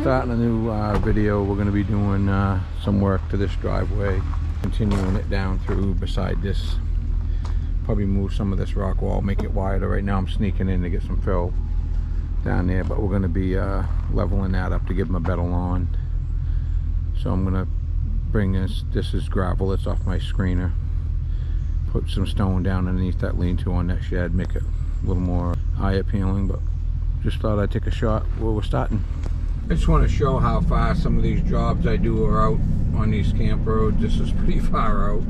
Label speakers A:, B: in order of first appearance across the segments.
A: starting a new video. We're going to be doing some work to this driveway, continuing it down through beside this. Probably move some of this rock wall, make it wider. Right now I'm sneaking in to get some fill down there, but we're going to be leveling that up to give them a better lawn. So I'm going to bring this is gravel, it's off my screener. Put some stone down underneath that lean-to on that shed, make it a little more eye appealing, but just thought I'd take a shot where we're starting. I just want to show how far some of these jobs I do are out on these camp roads. This is pretty far out.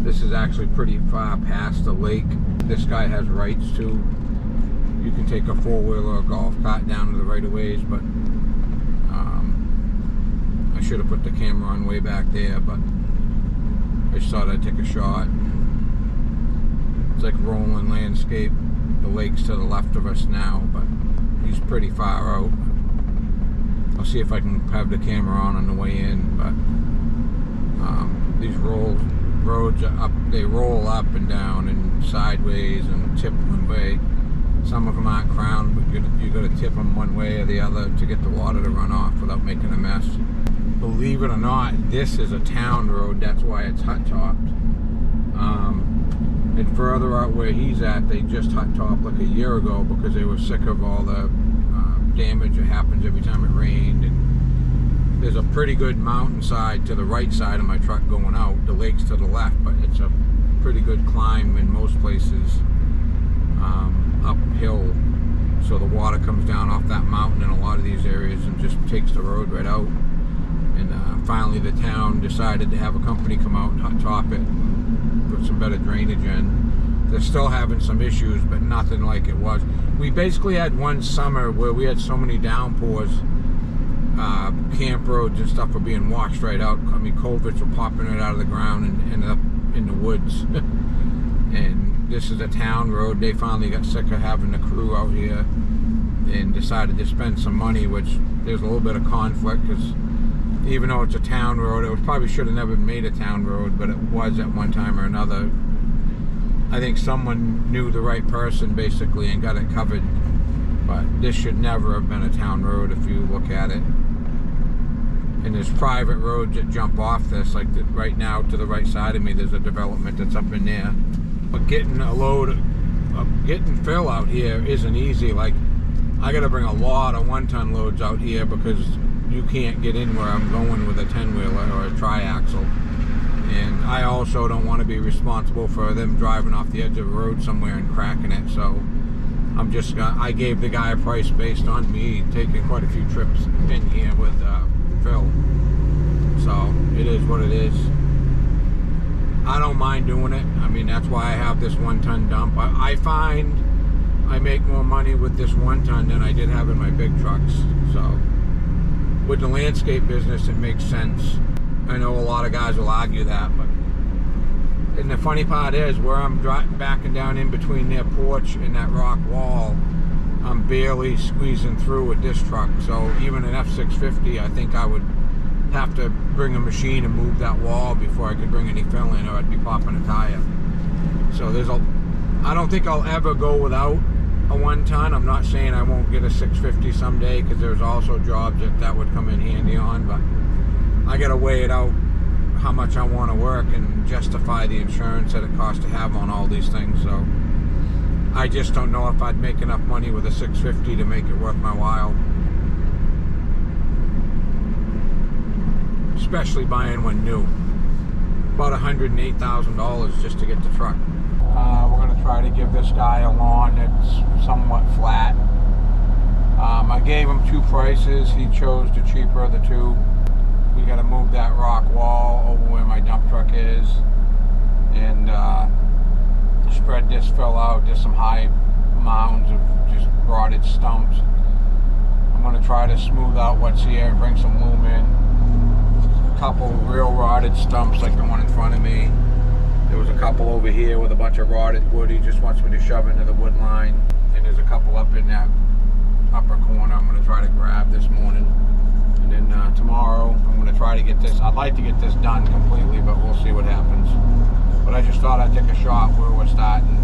A: This is actually pretty far past the lake. This guy has rights to. You can take a four-wheeler or golf cart down to the right-of-ways, but I should have put the camera on way back there, but I just thought I'd take a shot. It's like rolling landscape. The lake's to the left of us now, but he's pretty far out. I'll see if I can have the camera on the way in, but these roads are up, they roll up and down and sideways and tip one way. Some of them aren't crowned, but you got to tip them one way or the other to get the water to run off without making a mess. Believe it or not, this is a town road. That's why it's hut-topped. And further out where he's at, they just hut-topped like a year ago because they were sick of all the damage that happens every time it rained. And there's a pretty good mountainside to the right side of my truck going out. The lake's to the left, but it's a pretty good climb in most places uphill. So the water comes down off that mountain in a lot of these areas and just takes the road right out. And finally the town decided to have a company come out and hot-top it, put some better drainage in. They're still having some issues, but nothing like it was. We basically had one summer where we had so many downpours, camp roads and stuff were being washed right out. I mean, culverts were popping right out of the ground and ended up in the woods. And this is a town road. They finally got sick of having the crew out here and decided to spend some money, which there's a little bit of conflict because even though it's a town road, it probably should have never made a town road, but it was at one time or another. I think someone knew the right person basically and got it covered, but this should never have been a town road if you look at it. And there's private roads that jump off this, like right now to the right side of me there's a development that's up in there. But getting a load of getting fill out here isn't easy. Like, I gotta bring a lot of 1-ton loads out here because you can't get in where I'm going with a 10-wheeler or a tri-axle. And I also don't want to be responsible for them driving off the edge of the road somewhere and cracking it. So I gave the guy a price based on me taking quite a few trips in here with Phil. So it is what it is. I don't mind doing it. I mean, that's why I have this 1-ton dump. I find I make more money with this 1-ton than I did having my big trucks. So with the landscape business, it makes sense. I know a lot of guys will argue that, but and the funny part is where I'm backing down in between their porch and that rock wall, I'm barely squeezing through with this truck. So even an F650, I think I would have to bring a machine and move that wall before I could bring any fill in, or I'd be popping a tire. So I don't think I'll ever go without a 1-ton. I'm not saying I won't get a 650 someday, because there's also jobs that would come in handy on, but I gotta weigh it out how much I want to work and justify the insurance that it costs to have on all these things. So I just don't know if I'd make enough money with a 650 to make it worth my while, especially buying one new. About $108,000 just to get the truck. We're going to try to give this guy a lawn that's somewhat flat. I gave him 2 prices. He chose the cheaper of the 2. We got to move that rock wall over where my dump truck is and spread this fill out. There's some high mounds of just rotted stumps. I'm going to try to smooth out what's here and bring some loom in. A couple real rotted stumps like the one in front of me. There was a couple over here with a bunch of rotted wood. He just wants me to shove into the wood line. And there's a couple up in that upper corner I'm going to try to grab this morning. And then tomorrow I'm going to try to get this. I'd like to get this done completely, but we'll see what happens. But I just thought I'd take a shot where we're starting.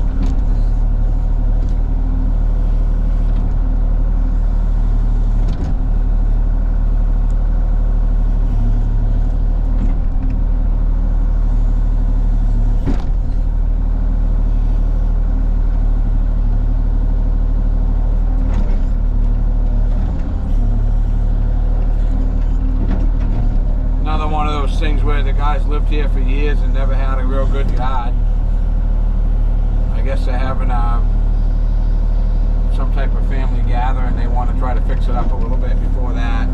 A: where the guys lived here for years and never had a real good yard. I guess they're having some type of family gathering. They want to try to fix it up a little bit before that.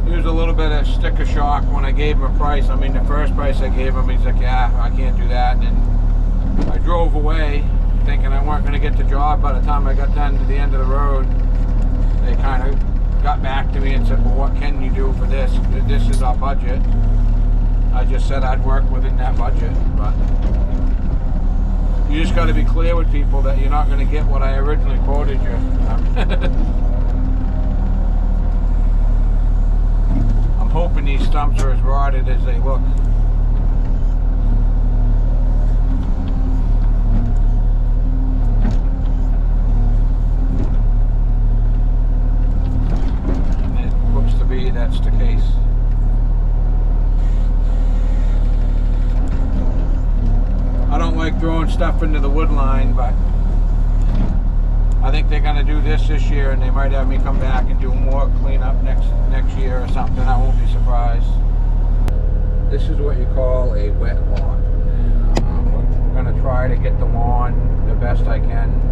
A: He was a little bit of sticker shock when I gave him a price. I mean, the first price I gave him, he's like, yeah, I can't do that. And I drove away thinking I weren't going to get the job. By the time I got done to the end of the road, they kind of got back to me and said, well, what can you do for this? This is our budget. I just said I'd work within that budget, but you just got to be clear with people that you're not going to get what I originally quoted you. I'm hoping these stumps are as rotted as they look. That's the case. I don't like throwing stuff into the wood line, but I think they're going to do this year, and they might have me come back and do more cleanup next year or something. I won't be surprised. This is what you call a wet lawn. We're going to try to get the lawn the best I can.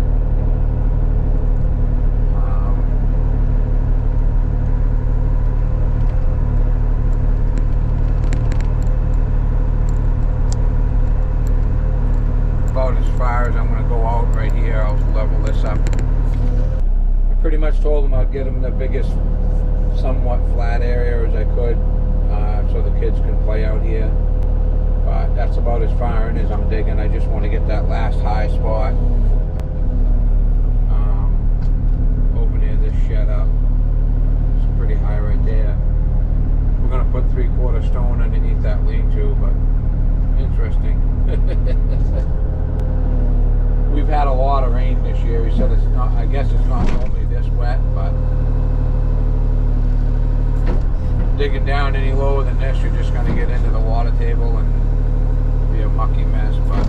A: About as far as I'm going to go out right here. I'll level this up. I pretty much told them I'd get them the biggest somewhat flat area as I could, so the kids can play out here, but that's about as far in as I'm digging. I just want to get that last high spot over near this shed up. It's pretty high right there. We're going to put 3/4 stone underneath that lean-to, but interesting. We've had a lot of rain this year. He said it's not, I guess it's not normally this wet, but digging down any lower than this, you're just going to get into the water table and be a mucky mess. But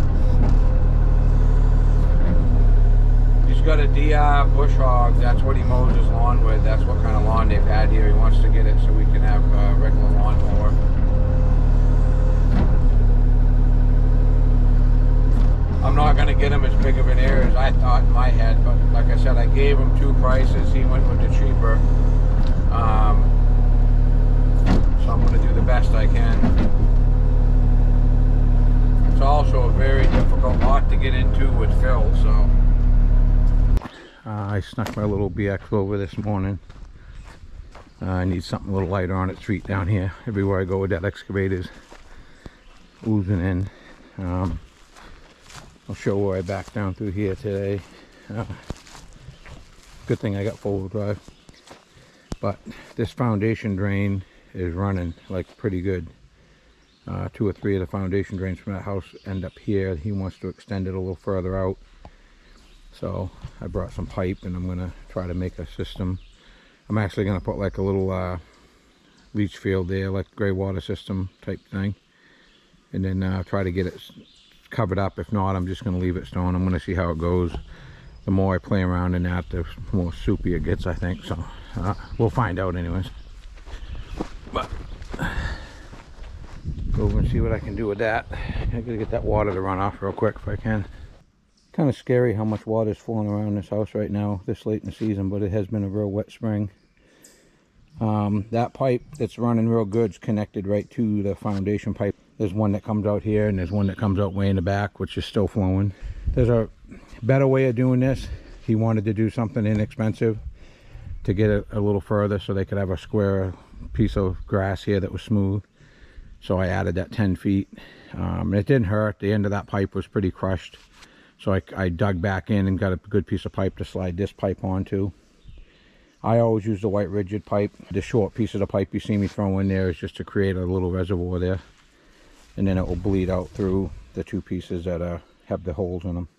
A: he's got a DR bush hog. That's what he mows his lawn with. That's what kind of lawn they've had here. He wants to get it so we can have a regular lawnmower. I'm not going to get him as big of an area as I thought in my head, but like I said, I gave him 2 prices. He went with the cheaper. So I'm going to do the best I can. It's also a very difficult lot to get into with fill, so. I snuck my little BX over this morning. I need something a little lighter on its feet down here. Everywhere I go with that excavator's oozing in. I'll show where I backed down through here today. Good thing I got 4-wheel drive. But this foundation drain is running like pretty good. 2 or 3 of the foundation drains from that house end up here. He wants to extend it a little further out. So I brought some pipe and I'm going to try to make a system. I'm actually going to put like a little leach field there, like gray water system type thing. And then try to get it covered up. If not, I'm just going to leave it stone. I'm going to see how it goes. The more I play around in that, the more soupy it gets, I think. So we'll find out anyways. But go over and see what I can do with that. I gotta get that water to run off real quick if I can. Kind of scary how much water is flowing around this house right now this late in the season, but it has been a real wet spring. That pipe that's running real good is connected right to the foundation pipe. There's one that comes out here and there's one that comes out way in the back, which is still flowing. There's a better way of doing this. He wanted to do something inexpensive to get it a little further so they could have a square piece of grass here that was smooth. So I added that 10 feet. It didn't hurt. The end of that pipe was pretty crushed. So I dug back in and got a good piece of pipe to slide this pipe onto. I always use the white rigid pipe. The short piece of the pipe you see me throw in there is just to create a little reservoir there. And then it will bleed out through the 2 pieces that have the holes in them.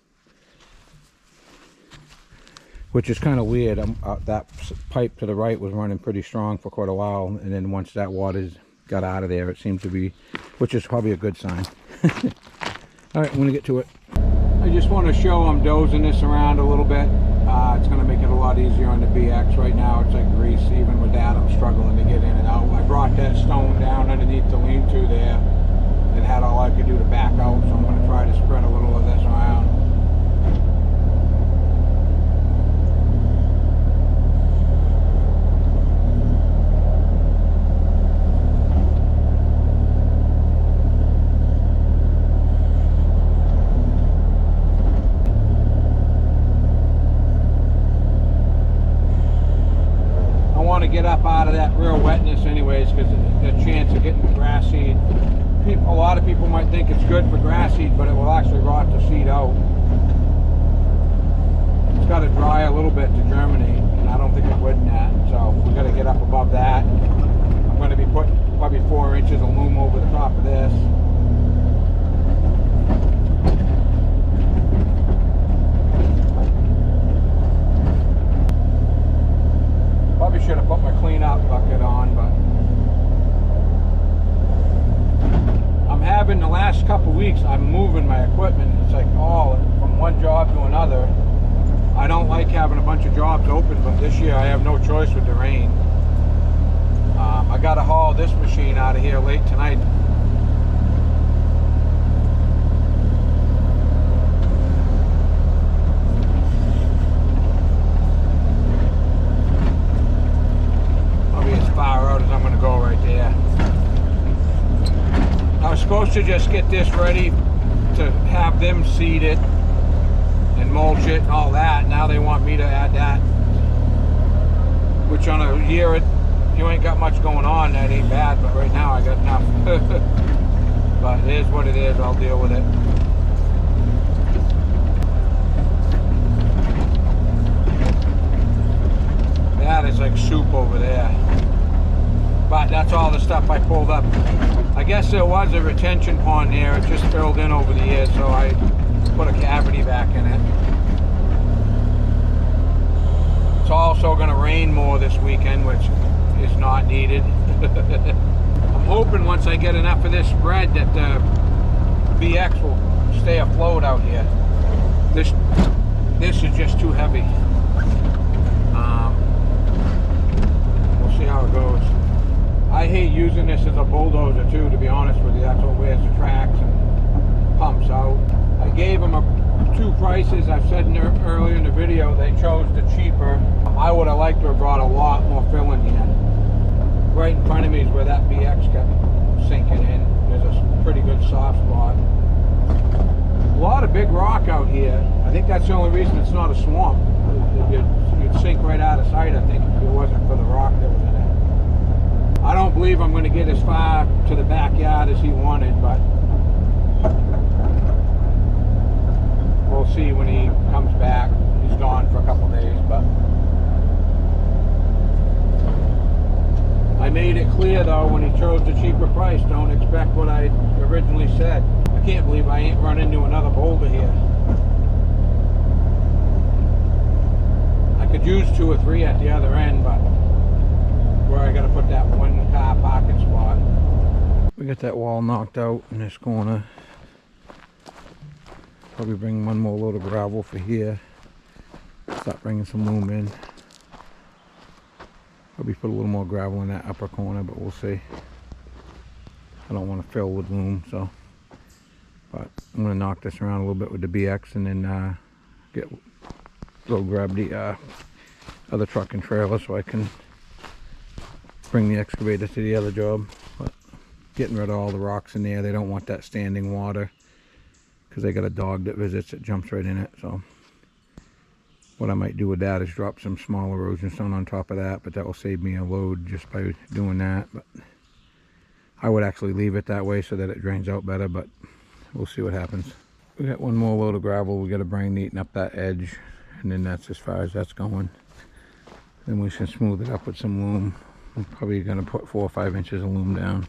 A: Which is kind of weird. That pipe to the right was running pretty strong for quite a while. And then once that water got out of there, it seems to be, which is probably a good sign. All right, I'm going to get to it. I just want to show I'm dozing this around a little bit. It's going to make it a lot easier on the BX. Right now it's like grease. Even with that, I'm struggling to get in and out. I brought that stone down underneath the lean-to there and had all I could do to back out, so I'm going to try to spread a little of this around. Get up out of that real wetness anyways, because the chance of getting grass seed, a lot of people might think it's good for grass seed, but it will actually rot the seed out. It's got to dry a little bit to germinate, and I don't think it would in that, so we got to get up above that. I'm going to be putting probably 4 inches of loom over the top of this. Probably should have put my clean out bucket on, but I'm having the last couple weeks, I'm moving my equipment. It's like all from one job to another. I don't like having a bunch of jobs open, but this year I have no choice with the rain. I got to haul this machine out of here late tonight. Supposed to just get this ready to have them seed it and mulch it and all that. Now they want me to add that, which on a year you ain't got much going on, that ain't bad, but right now I got enough. But it is what it is, I'll deal with it. That is like soup over there. But that's all the stuff I pulled up. I guess there was a retention pond there. It just filled in over the years, so I put a cavity back in it. It's also going to rain more this weekend, which is not needed. I'm hoping once I get enough of this spread that the BX will stay afloat out here. This is just too heavy. We'll see how it goes. I hate using this as a bulldozer too, to be honest with you. That's what wears the tracks and pumps out. I gave them two prices. I've said earlier in the video, they chose the cheaper. I would have liked to have brought a lot more fill in here. Right in front of me is where that BX kept sinking in. There's a pretty good soft spot. A lot of big rock out here. I think that's the only reason it's not a swamp. You'd sink right out of sight, I think, if it wasn't for the rock that was in it. I don't believe I'm going to get as far to the backyard as he wanted, but we'll see when he comes back. He's gone for a couple days, but I made it clear though when he chose the cheaper price, don't expect what I originally said. I can't believe I ain't run into another boulder here. I could use 2 or 3 at the other end, but where I gotta put that one car parking spot. We got that wall knocked out in this corner. Probably bring one more load of gravel for here. Start bringing some loom in. Probably put a little more gravel in that upper corner, but we'll see. I don't want to fill with loom, so. But I'm gonna knock this around a little bit with the BX and then go grab the other truck and trailer so I can bring the excavator to the other job. But getting rid of all the rocks in there. They don't want that standing water because they got a dog that visits, it jumps right in it. So what I might do with that is drop some small erosion stone on top of that, but that will save me a load just by doing that. But I would actually leave it that way so that it drains out better, but we'll see what happens. We got one more load of gravel we got to bring, neaten up that edge, and then that's as far as that's going. Then we should smooth it up with some loom. I'm probably going to put 4 or 5 inches of loom down.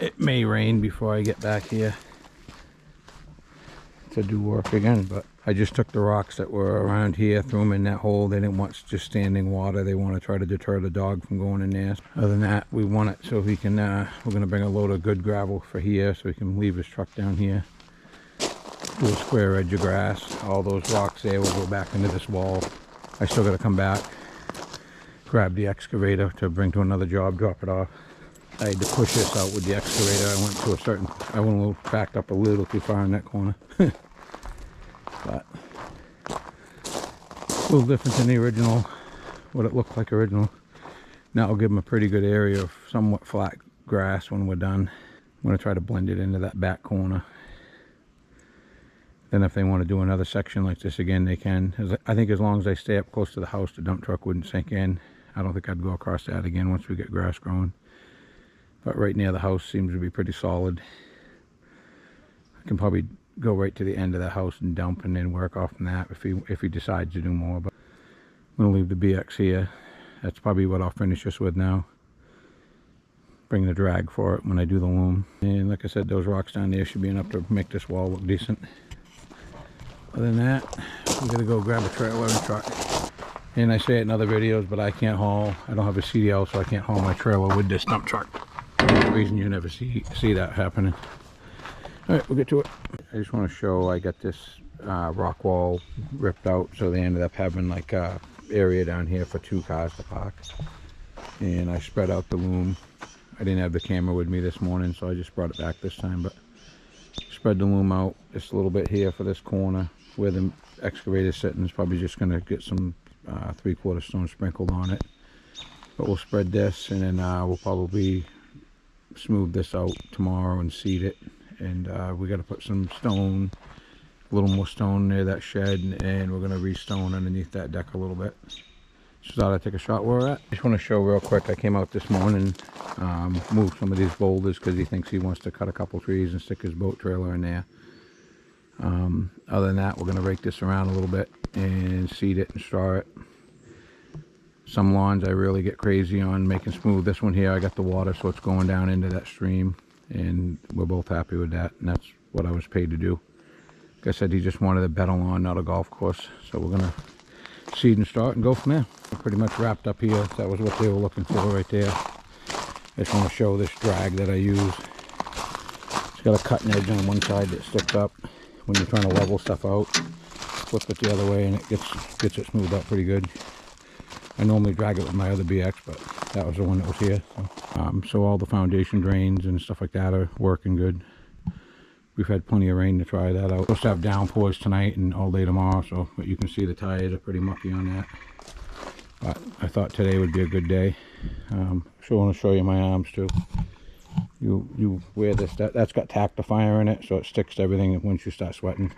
A: It may rain before I get back here to do work again, but I just took the rocks that were around here, threw them in that hole. They didn't want just standing water. They want to try to deter the dog from going in there. Other than that, we want it so he can, we're going to bring a load of good gravel for here so he can leave his truck down here. Do a square edge of grass. All those rocks there will go back into this wall. I still got to come back, grab the excavator to bring to another job, drop it off. I had to push this out with the excavator. I went a little, backed up a little too far in that corner. But a little different than the original, what it looked like original. Now I'll give them a pretty good area of somewhat flat grass when we're done. I'm going to try to blend it into that back corner. Then if they want to do another section like this again, they can. I think as long as they stay up close to the house, the dump truck wouldn't sink in. I don't think I'd go across that again once we get grass growing. But right near the house seems to be pretty solid. I can probably go right to the end of the house and dump and then work off from that if he decides to do more. But I'm going to leave the BX here. That's probably what I'll finish this with now. Bring the drag for it when I do the loom. And like I said, those rocks down there should be enough to make this wall look decent. Other than that, we're going to go grab a trailer and truck. And I say it in other videos, but I can't haul. I don't have a CDL, so I can't haul my trailer with this dump truck. That's the reason you never see that happening. Alright, we'll get to it. I just want to show I got this rock wall ripped out, so they ended up having like a area down here for 2 cars to park. And I spread out the loom. I didn't have the camera with me this morning, so I just brought it back this time. But spread the loom out just a little bit here for this corner where the excavator's sitting. Is probably just going to get some 3/4 stone sprinkled on it. But we'll spread this, and then we'll probably smooth this out tomorrow and seed it. And we got to put some stone, a little more stone near that shed, and we're going to re-stone underneath that deck a little bit. Just thought I'd take a shot where we're at. Just want to show real quick, I came out this morning, moved some of these boulders because he thinks he wants to cut a couple trees and stick his boat trailer in there. Other than that, we're going to rake this around a little bit and seed it and straw it. Some lawns I really get crazy on making smooth. This one here, I got the water, so it's going down into that stream, and we're both happy with that, and that's what I was paid to do. Like I said, he just wanted a better lawn, not a golf course, so we're going to seed and start and go from there. We're pretty much wrapped up here. That was what they were looking for right there. I just want to show this drag that I use. It's got a cutting edge on one side that sticks up. When you're trying to level stuff out, flip it the other way and it gets it smoothed out pretty good. I normally drag it with my other BX, but that was the one that was here. So all the foundation drains and stuff like that are working good. We've had plenty of rain to try that out. We're supposed to have downpours tonight and all day tomorrow, so but you can see the tires are pretty mucky on that. But I thought today would be a good day. So I want to show you my arms too. You wear this, that's got tactifier in it, so it sticks to everything once you start sweating.